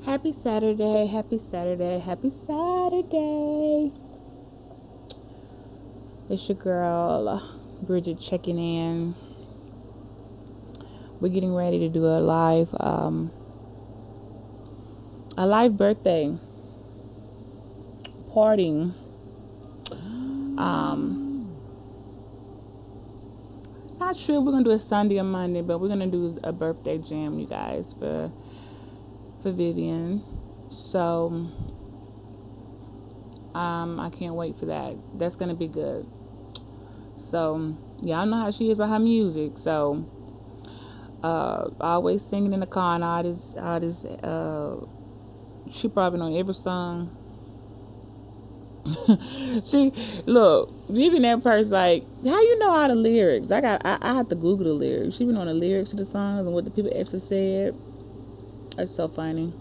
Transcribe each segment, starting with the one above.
Happy Saturday, happy Saturday, happy Saturday. It's your girl, Bridget, checking in. We're getting ready to do a live birthday party. Not sure if we're gonna do it Sunday or Monday, but we're gonna do a birthday jam, you guys, for Vivian. So I can't wait for that. That's gonna be good. So y'all know how she is about her music. So always singing in the car and all this. She probably know every song. She look, even that person like, how you know all the lyrics? I have to Google the lyrics. She been on the lyrics to the songs and what the people actually said. That's so funny.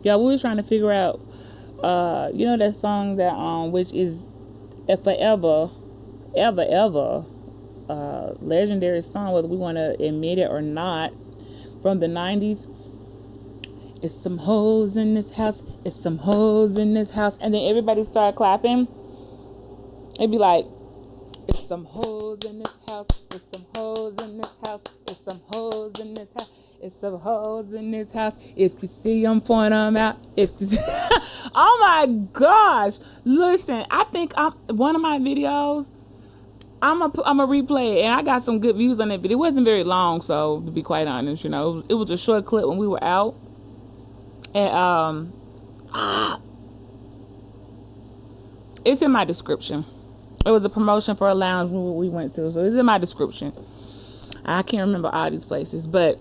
Yeah, we was trying to figure out, you know that song that which is a forever, ever, legendary song, whether we want to admit it or not, from the 90s. It's some hoes in this house. It's some hoes in this house. And then everybody started clapping. It'd be like, it's some hoes in this house. It's some hoes in this house. It's some hoes in this house. It's some hoes in this house. If you see them, point them out. If you see oh my gosh. Listen, I think one of my videos, I'm a replay it. And I got some good views on it. But it wasn't very long. So, to be quite honest, it was a short clip when we were out. And it's in my description. It was a promotion for a lounge we went to, so it's in my description. I can't remember all these places, but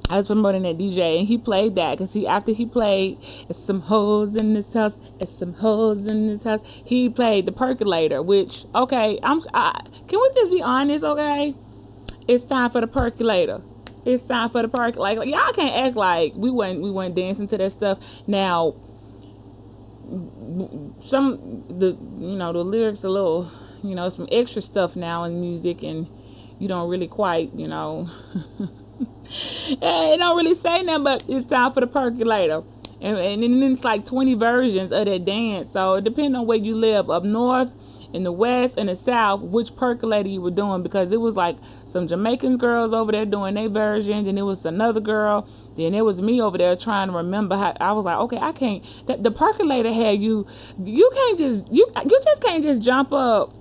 I was promoting that DJ, and he played that because after he played "It's Some Hoes in This House," "It's Some Hoes in This House," he played "The Percolator," which can we just be honest, okay? It's time for the percolator. It's time for the park. Like y'all can't act like we weren't dancing to that stuff. Now, the lyrics a little, some extra stuff now in music, and you don't really quite, it don't really say nothing. But it's time for the percolator, and then it's like 20 versions of that dance. So it depends on where you live, up north, in the west, and the south, which percolator you were doing, because it was like some Jamaican girls over there doing their versions, and it was another girl, then it was me over there trying to remember how. I was like, okay, I can't. The percolator had you can't just you just can't just jump up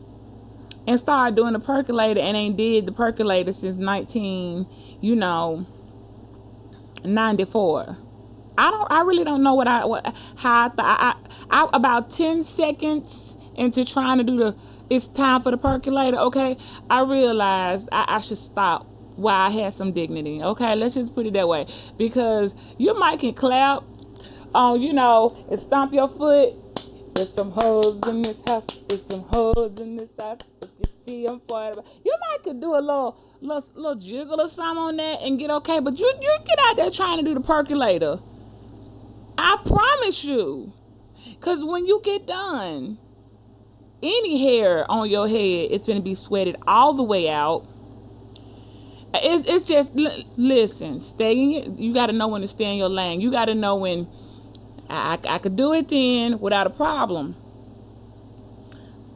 and start doing the percolator and ain't did the percolator since 1994. I really don't know how I thought. I about 10 seconds into trying to do it's time for the percolator, okay, I realized I should stop while I had some dignity, okay? Let's just put it that way. Because you might can clap and stomp your foot. There's some hoes in this house. There's some hoes in this house. If you see them, you might could do a little jiggle or something on that and get okay. But you get out there trying to do the percolator. I promise you. Because when you get done, any hair on your head, it's going to be sweated all the way out. It's just, listen, you got to know when to stay in your lane. You got to know when I could do it then without a problem.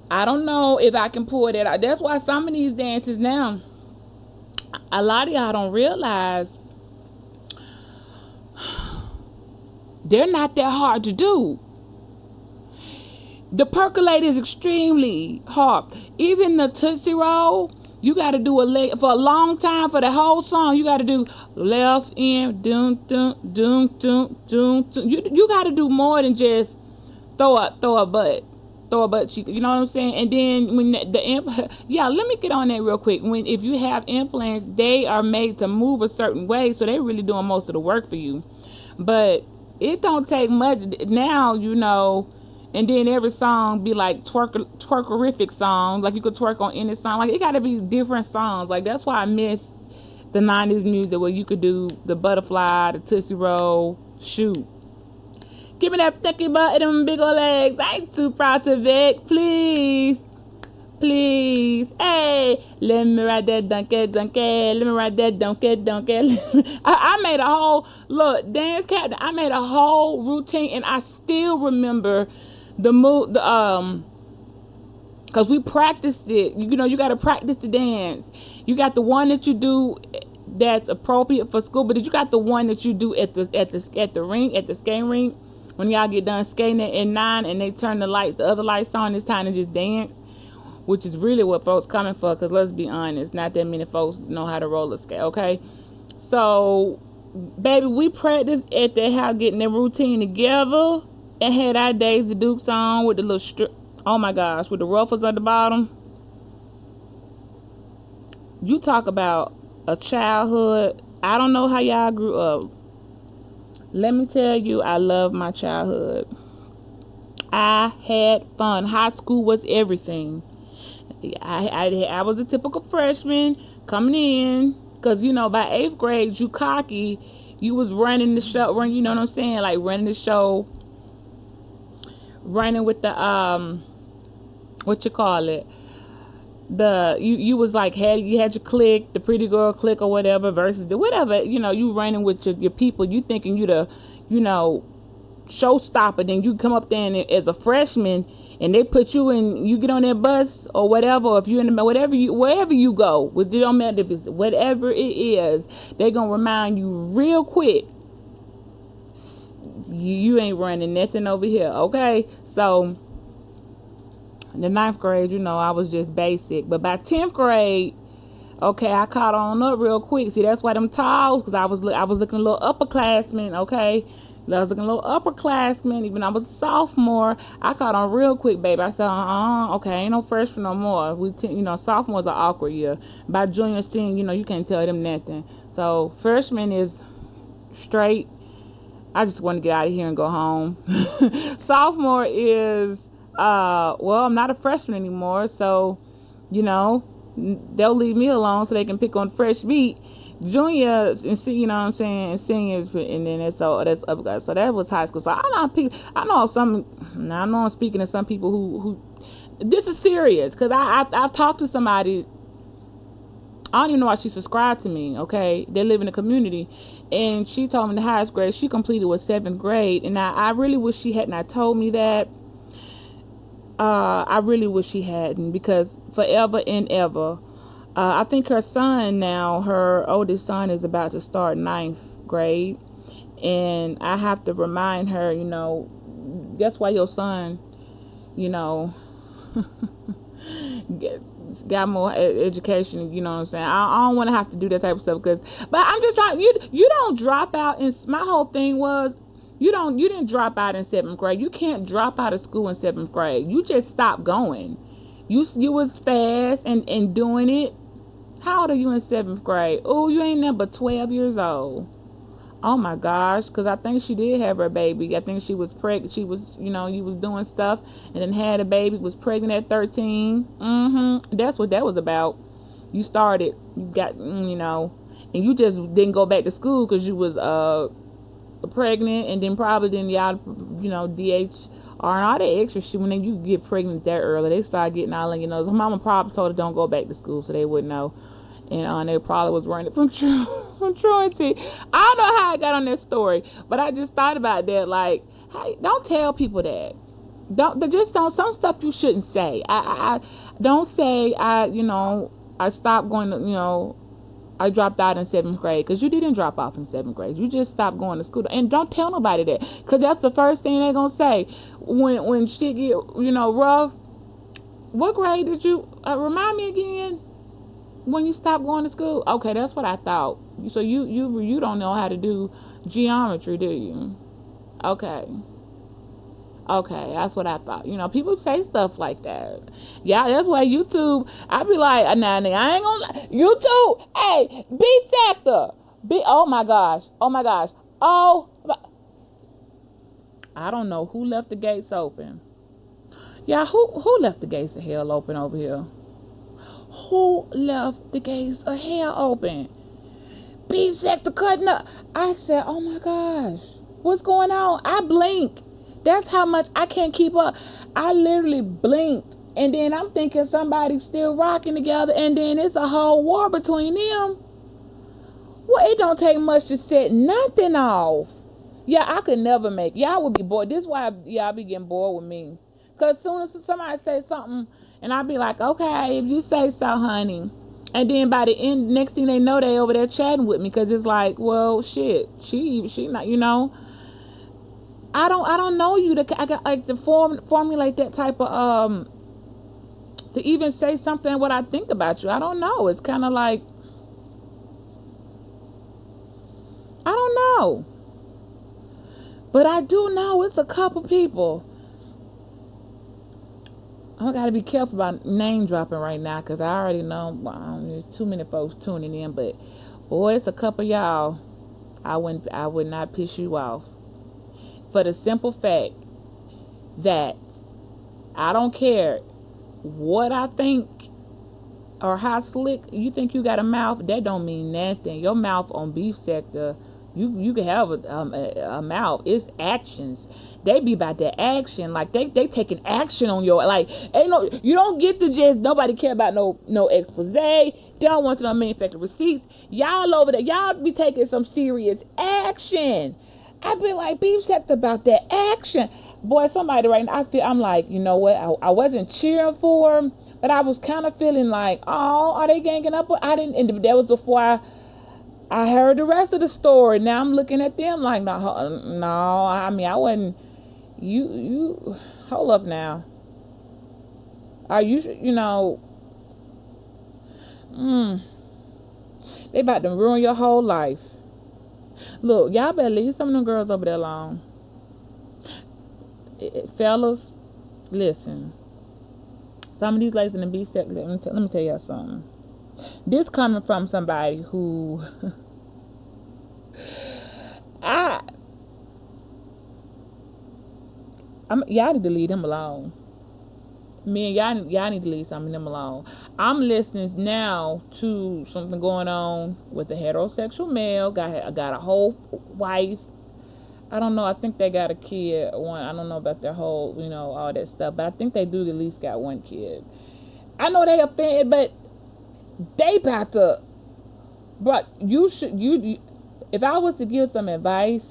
I don't know if I can pull that out. That's why some of these dances now, a lot of y'all don't realize they're not that hard to do. The percolator is extremely hard. Even the Tootsie Roll, you got to do for a long time, for the whole song. You got to do left in, doom, doom, doom, doom, doom. You got to do more than just throw a butt cheek. You know what I'm saying? And then when let me get on that real quick. If you have implants, they are made to move a certain way, so they're really doing most of the work for you. But it don't take much now, And then every song be like twerkerific songs. Like you could twerk on any song. Like it gotta be different songs. Like that's why I miss the 90s music where you could do the butterfly, the Tootsie Roll, shoot. Give me that thicky butt and them big old legs. I ain't too proud to beg, please. Please, hey, let me ride that donkey, donkey. Let me ride that donkey, donkey. I made a whole dance captain. I made a whole routine, and I still remember the move. Cause we practiced it. You know, you got to practice the dance. You got the one that you do that's appropriate for school, but you got the one that you do at the ring, at the skating rink, when y'all get done skating at 9 and they turn the other lights on. It's time to just dance, which is really what folks coming for. Cause let's be honest, not that many folks know how to roller skate. Okay, so baby, we practiced at the house, getting the routine together, and had our Daisy Dukes on with the little oh my gosh, with the ruffles at the bottom. You talk about a childhood. I don't know how y'all grew up. Let me tell you, I love my childhood. I had fun. High school was everything. I was a typical freshman coming in, because, you know, by 8th grade, you cocky. You was running the show, you know what I'm saying? Like, running the show, running with the, what you call it? You was like, you had your clique, the pretty girl clique or whatever, versus the whatever, you know, you running with your people. You thinking you the, you know, showstopper. Then you come up there and as a freshman, and they put you in, you get on that bus or whatever, or if you're in the, wherever you go, with it don't matter if it's whatever it is, they gonna remind you real quick, you ain't running nothing over here. Okay, so in the 9th grade, you know, I was just basic, but by 10th grade, okay, I caught on up real quick. See, that's why them tall, because I was looking a little upperclassman. Okay, I was looking a little upperclassman. Even I was a sophomore, I caught on real quick, baby. I said, okay, ain't no freshman no more. You know, sophomores are awkward year. By junior, senior, you know, you can't tell them nothing. So freshman is straight. I just want to get out of here and go home. Sophomore is, well, I'm not a freshman anymore, so, you know, they'll leave me alone so they can pick on fresh meat. Juniors and see, you know what I'm saying, and seniors, and then that's up, guys. So that was high school. So I know I'm speaking to some people who this is serious, because I talked to somebody. I don't even know why she subscribed to me. Okay, they live in the community, and she told me the highest grade she completed was 7th grade, and I really wish she had not told me that. I really wish she hadn't, because forever and ever, I think her son now, her oldest son, is about to start 9th grade, and I have to remind her, you know, that's why your son, you know, got more education, you know what I'm saying? I don't want to have to do that type of stuff, but I'm just trying, you don't drop out. And my whole thing was, you didn't drop out in 7th grade. You can't drop out of school in 7th grade. You just stopped going. You was fast and doing it. How old are you in 7th grade? Oh, you ain't nothing but 12 years old. Oh my gosh, because I think she did have her baby. I think she was pregnant. She was, you know, you was doing stuff and then had a baby, was pregnant at 13. That's what that was about. You started, you got, you know, and you just didn't go back to school because you was pregnant, and then probably then y'all, you know, DHR and all that extra shit. When you get pregnant that early, they start getting all in your nose. Her mama probably told her don't go back to school so they wouldn't know. And they probably was running from truancy. I don't know how I got on that story, but I just thought about that. Like, hey, don't tell people that. Don't. Some stuff you shouldn't say. I don't say you know, I stopped going to, you know, I dropped out in 7th grade, because you didn't drop off in 7th grade. You just stopped going to school. And don't tell nobody that, because that's the first thing they're going to say when shit get, you know, rough. What grade did you, remind me again, when you stopped going to school? Okay, that's what I thought. So you don't know how to do geometry, do you? Okay, that's what I thought. You know, people say stuff like that. Yeah, that's why YouTube, I be like, nah, nigga, I ain't gonna lie. YouTube, hey, B-Sector. Oh my gosh. I don't know who left the gates open. Yeah, who left the gates of hell open over here? Who left the gates of hell open? B-Sector cutting up. I said, oh my gosh, what's going on? I blinked. That's how much I can't keep up. I literally blinked And then I'm thinking somebody's still rocking together, and then it's a whole war between them. Well, it don't take much to set nothing off. Yeah, I could never make. Y'all would be bored. This is why y'all be getting bored with me. Cause soon as somebody say something, and I be like, okay, if you say so, honey. And then by the end, next thing they know, they over there chatting with me. Cause it's like, well, shit, she not, I don't know you to I got like to formulate that type of to even say something what I think about you. I don't know. It's kind of like I don't know. But I do know it's a couple people. I gotta be careful about name dropping right now because I already know there's too many folks tuning in. But boy, it's a couple of y'all. I would not piss you off for the simple fact that I don't care what I think or how slick you think you got a mouth. That don't mean nothing. Your mouth on Beef Sector. You can have a mouth. It's actions. They be about that action. Like they taking action on your like. Ain't no. You don't get to just nobody care about no expose. They don't want to know manufacturer receipts. Y'all over there. Y'all be taking some serious action. I be like Beef Sector about that action. Boy, somebody right now. I'm like, you know what? I wasn't cheering for them, but I was kind of feeling like, oh, are they ganging up? I didn't. And that was before I heard the rest of the story. Now I'm looking at them like, no. I mean, I wasn't. You hold up now. Are you? They about to ruin your whole life. Look, y'all better leave some of them girls over there alone. Fellas, listen. Some of these ladies in the B sector. Let me tell y'all something. This coming from somebody who y'all need to leave them alone. Me and y'all need to leave some of them alone. I'm listening now to something going on with a heterosexual male. Got a whole wife. I don't know. I think they got a kid. One. I don't know about their whole, all that stuff. But I think they do at least got one kid. I know they offended, but they about to. But you if I was to give some advice,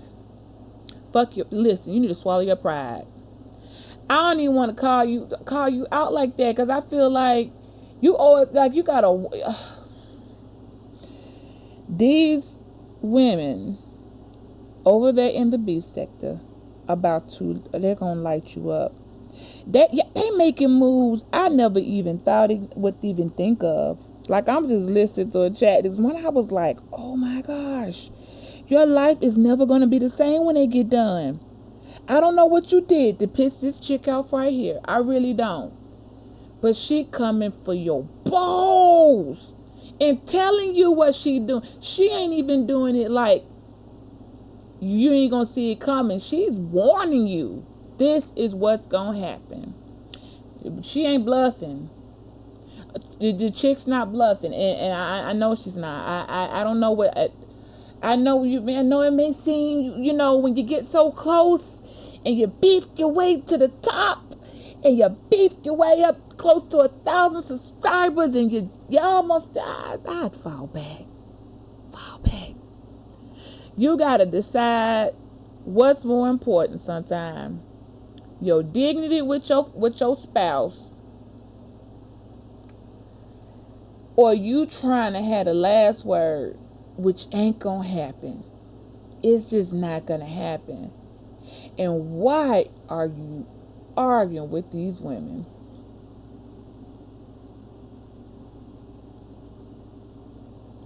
listen. You need to swallow your pride. I don't even want to call you out like that because I feel like you always like you gotta. These women over there in the B sector they're gonna light you up. They making moves I never even thought would even think of. Like I'm just listening to a chat this morning. I was like, oh my gosh, your life is never gonna be the same when they get done. I don't know what you did to piss this chick off right here. I really don't. But she coming for your balls and telling you what she doing. She ain't even doing it like you ain't gonna see it coming. She's warning you. This is what's gonna happen. She ain't bluffing. The chick's not bluffing, and I know she's not. I don't know what. I know I know it may seem, when you get so close and you beef your way to the top and you beef your way up close to 1,000 subscribers and you almost I'd fall back. You gotta decide what's more important sometimes. Your dignity with your spouse, or you trying to have the last word, which ain't gonna happen. It's just not gonna happen. And why are you arguing with these women?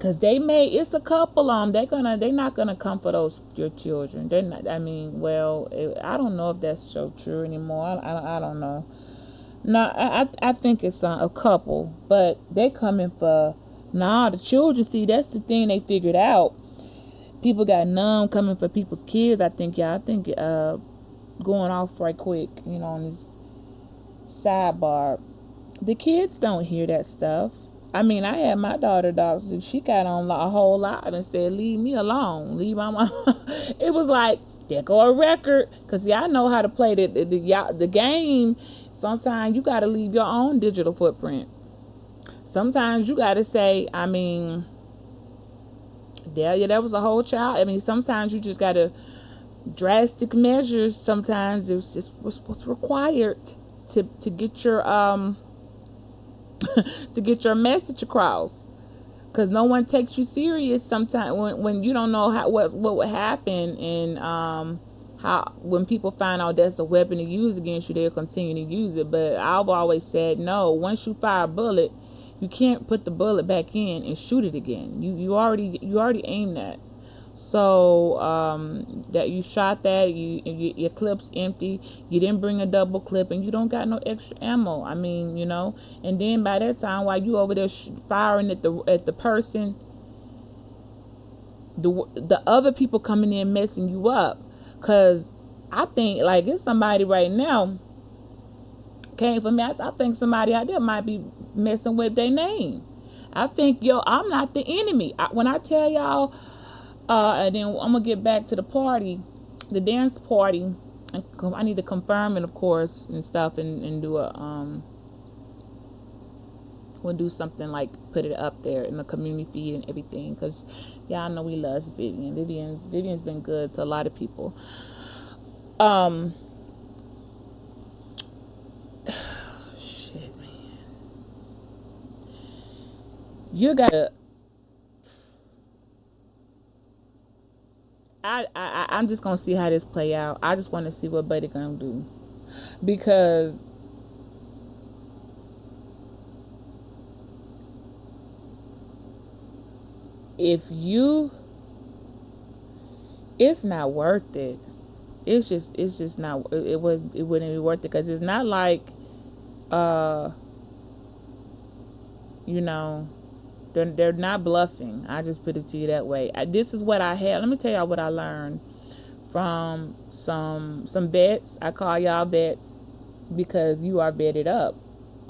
Cause it's a couple of them. They're not gonna come for your children. They're not. I mean, I don't know if that's so true anymore. I don't know. No, I think it's a couple, but they coming for the children. See, that's the thing they figured out. People got numb coming for people's kids. I think going off right quick, on this sidebar. The kids don't hear that stuff. I mean, I had my daughter dogs. She got on a whole lot and said, "Leave me alone, leave my mom." It was like, there go a record, cause I know how to play the game. Sometimes you got to leave your own digital footprint. Sometimes you got to say, I mean, yeah, that was a whole child. I mean, sometimes you just got to drastic measures. Sometimes it's just what's required to get your to get your message across. Because no one takes you serious sometimes when you don't know what would happen, and how when people find out that's a weapon to use against you, they'll continue to use it. But I've always said no. Once you fire a bullet, you can't put the bullet back in and shoot it again. You already aimed that. So that you shot that, your clip's empty. You didn't bring a double clip, and you don't got no extra ammo. I mean, and then by that time, while you over there firing at the person, the other people coming in messing you up. Cause I think like it's somebody right now came for me. I think somebody out there might be messing with their name. I think I'm not the enemy. When I tell y'all. And then I'm gonna get back to the party, the dance party. I need to confirm it, of course, and stuff, and do we'll do something like put it up there in the community feed and everything, cause y'all know we love Vivian. Vivian's been good to a lot of people. Shit, man, you gotta. I'm just gonna see how this play out. I just want to see what Buddy gonna do, because it's not worth it. It's just not. It wouldn't be worth it, because it's not like you know. They're not bluffing. I just put it to you that way. This is what I had. Let me tell y'all what I learned from some vets. I call y'all vets because you are vetted up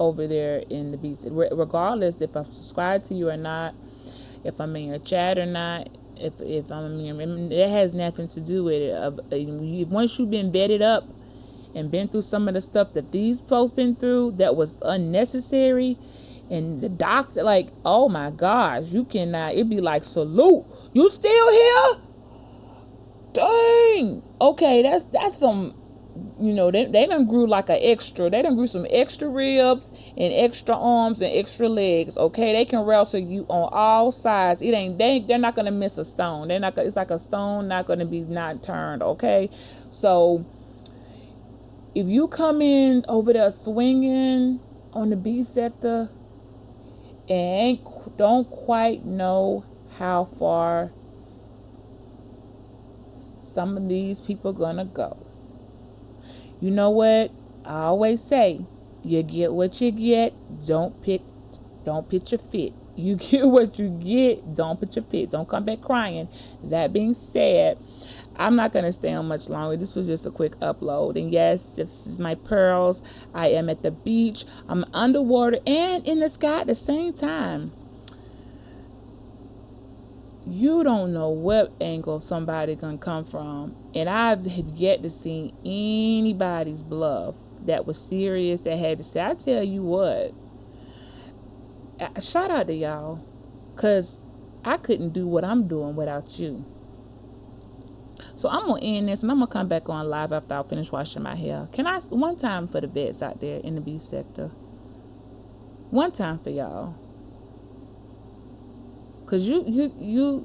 over there in the BC. Regardless if I subscribe to you or not, if I'm in your chat or not, if I'm in your, it has nothing to do with it. Once you've been vetted up and been through some of the stuff that these folks been through that was unnecessary. And the doctor, like, oh my gosh, you cannot. It'd be like, salute, you still here? Dang. Okay, that's some. They done grew like an extra. They done grew some extra ribs and extra arms and extra legs. Okay, they can wrestle you on all sides. They're not gonna miss a stone. They're not. It's like a stone not gonna be not turned. Okay, so if you come in over there swinging on the B sector and don't quite know how far some of these people gonna go. You know what? I always say, you get what you get. Don't pitch your fit. You get what you get. Don't pitch your fit. Don't come back crying. That being said, I'm not going to stay on much longer. This was just a quick upload. And yes, this is my pearls. I am at the beach. I'm underwater and in the sky at the same time. You don't know what angle somebody gonna come from. And I've yet to see anybody's bluff that was serious, that had to say. I tell you what, shout out to y'all. Because I couldn't do what I'm doing without you. So I'm going to end this, and I'm going to come back on live after I finish washing my hair. Can I, one time for the vets out there in the B sector. One time for y'all. Because you,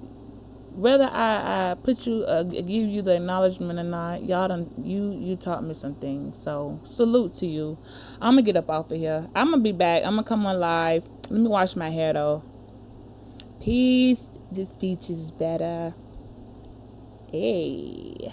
whether I put you, give you the acknowledgement or not, y'all you taught me some things. So, salute to you. I'm going to get up off of here. I'm going to be back. I'm going to come on live. Let me wash my hair, though. Peace. This beach is better. Hey.